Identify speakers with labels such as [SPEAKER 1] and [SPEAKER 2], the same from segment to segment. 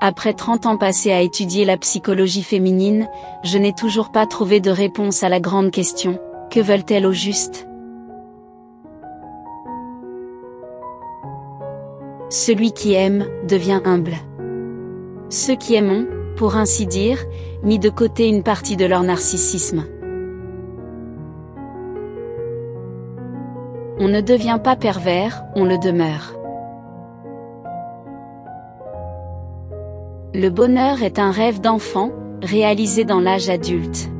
[SPEAKER 1] Après 30 ans passés à étudier la psychologie féminine, je n'ai toujours pas trouvé de réponse à la grande question, que veulent-elles au juste? Celui qui aime, devient humble. Ceux qui aiment ont, pour ainsi dire, mis de côté une partie de leur narcissisme. On ne devient pas pervers, on le demeure. Le bonheur est un rêve d'enfant, réalisé dans l'âge adulte.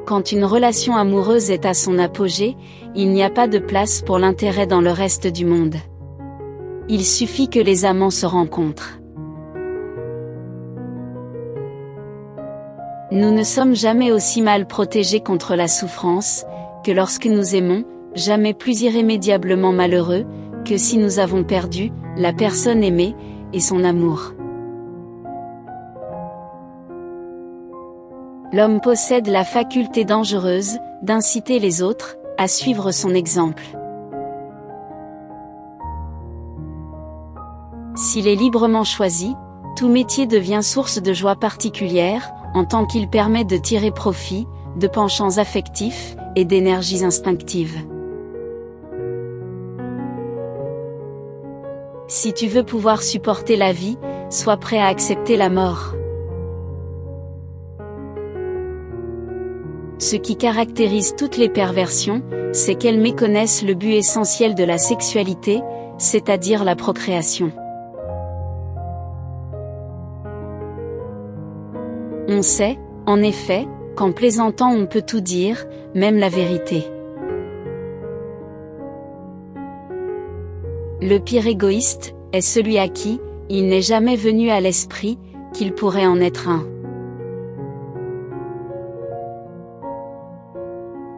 [SPEAKER 1] Quand une relation amoureuse est à son apogée, il n'y a pas de place pour l'intérêt dans le reste du monde. Il suffit que les amants se rencontrent. Nous ne sommes jamais aussi mal protégés contre la souffrance, que lorsque nous aimons, jamais plus irrémédiablement malheureux, que si nous avons perdu, la personne aimée, et son amour. L'homme possède la faculté dangereuse, d'inciter les autres, à suivre son exemple. S'il est librement choisi, tout métier devient source de joie particulière, en tant qu'il permet de tirer profit, de penchants affectifs, et d'énergies instinctives. Si tu veux pouvoir supporter la vie, sois prêt à accepter la mort. Ce qui caractérise toutes les perversions, c'est qu'elles méconnaissent le but essentiel de la sexualité, c'est-à-dire la procréation. On sait, en effet, qu'en plaisantant on peut tout dire, même la vérité. Le pire égoïste, est celui à qui, il n'est jamais venu à l'esprit, qu'il pourrait en être un.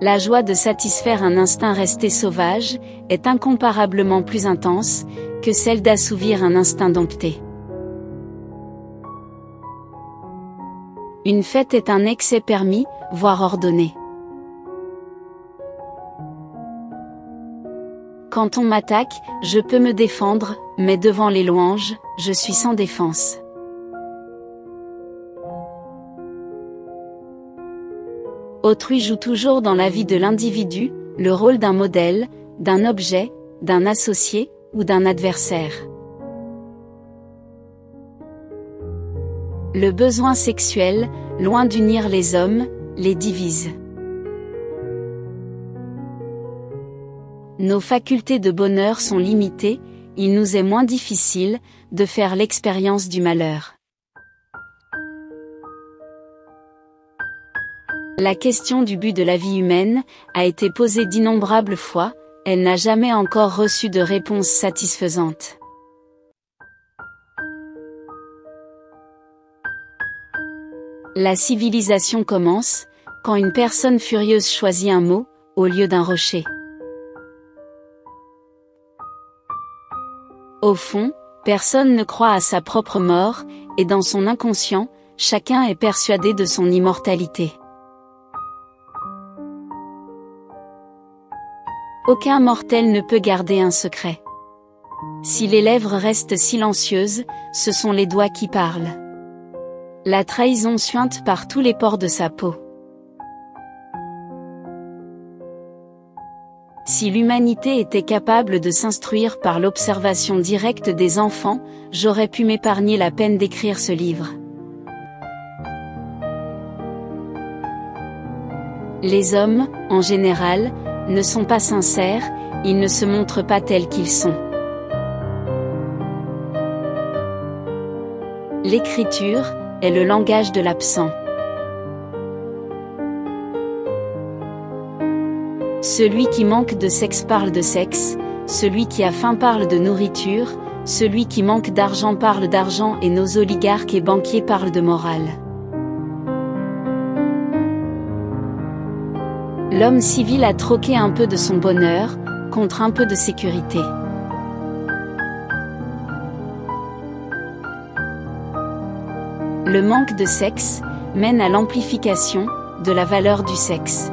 [SPEAKER 1] La joie de satisfaire un instinct resté sauvage, est incomparablement plus intense, que celle d'assouvir un instinct dompté. Une fête est un excès permis, voire ordonné. Quand on m'attaque, je peux me défendre, mais devant les louanges, je suis sans défense. Autrui joue toujours dans la vie de l'individu, le rôle d'un modèle, d'un objet, d'un associé, ou d'un adversaire. Le besoin sexuel, loin d'unir les hommes, les divise. Nos facultés de bonheur sont limitées, il nous est moins difficile, de faire l'expérience du malheur. La question du but de la vie humaine, a été posée d'innombrables fois, elle n'a jamais encore reçu de réponse satisfaisante. La civilisation commence, quand une personne furieuse choisit un mot, au lieu d'un rocher. Au fond, personne ne croit à sa propre mort, et dans son inconscient, chacun est persuadé de son immortalité. Aucun mortel ne peut garder un secret. Si les lèvres restent silencieuses, ce sont les doigts qui parlent. La trahison suinte par tous les pores de sa peau. Si l'humanité était capable de s'instruire par l'observation directe des enfants, j'aurais pu m'épargner la peine d'écrire ce livre. Les hommes, en général, ne sont pas sincères, ils ne se montrent pas tels qu'ils sont. L'écriture est le langage de l'absent. Celui qui manque de sexe parle de sexe, celui qui a faim parle de nourriture, celui qui manque d'argent parle d'argent et nos oligarques et banquiers parlent de morale. L'homme civil a troqué un peu de son bonheur, contre un peu de sécurité. Le manque de sexe, mène à l'amplification, de la valeur du sexe.